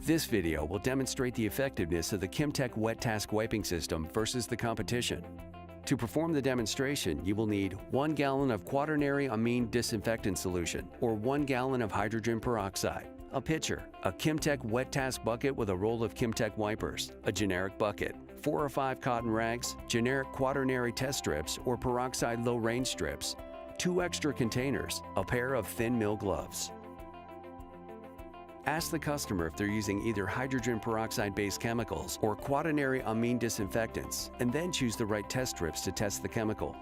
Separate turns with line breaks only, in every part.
This video will demonstrate the effectiveness of the Kimtech WetTask wiping system versus the competition. To perform the demonstration, you will need 1 gallon of quaternary amine disinfectant solution or 1 gallon of hydrogen peroxide, a pitcher, a Kimtech WetTask bucket with a roll of Kimtech wipers, a generic bucket, 4 or 5 cotton rags, generic quaternary test strips or peroxide low-range strips, 2 extra containers, a pair of thin mill gloves. Ask the customer if they're using either hydrogen peroxide-based chemicals or quaternary amine disinfectants, and then choose the right test strips to test the chemical.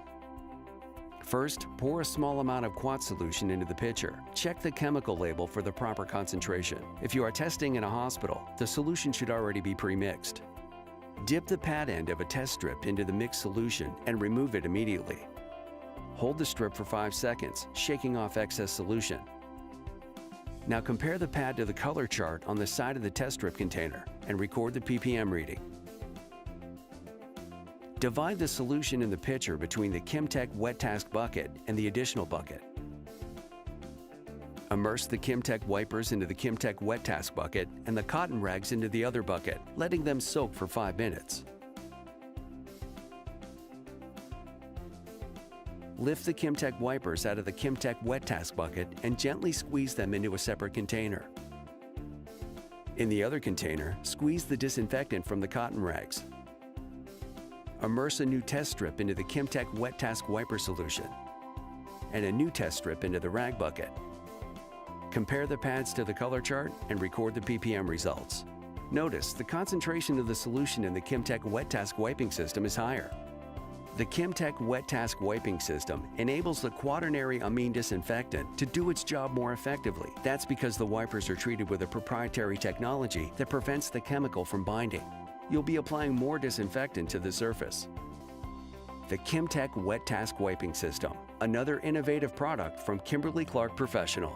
First, pour a small amount of quat solution into the pitcher. Check the chemical label for the proper concentration. If you are testing in a hospital, the solution should already be pre-mixed. Dip the pad end of a test strip into the mixed solution and remove it immediately. Hold the strip for 5 seconds, shaking off excess solution. Now compare the pad to the color chart on the side of the test strip container and record the ppm reading. Divide the solution in the pitcher between the Kimtech WetTask bucket and the additional bucket. Immerse the Kimtech wipers into the Kimtech WetTask bucket and the cotton rags into the other bucket, letting them soak for 5 minutes. Lift the Kimtech wipers out of the Kimtech WetTask bucket and gently squeeze them into a separate container. In the other container, squeeze the disinfectant from the cotton rags. Immerse a new test strip into the Kimtech WetTask wiper solution and a new test strip into the rag bucket. Compare the pads to the color chart and record the ppm results. Notice the concentration of the solution in the Kimtech WetTask wiping system is higher. The Kimtech WetTask wiping system enables the quaternary amine disinfectant to do its job more effectively. That's because the wipers are treated with a proprietary technology that prevents the chemical from binding. You'll be applying more disinfectant to the surface. The Kimtech WetTask wiping system, another innovative product from Kimberly-Clark Professional.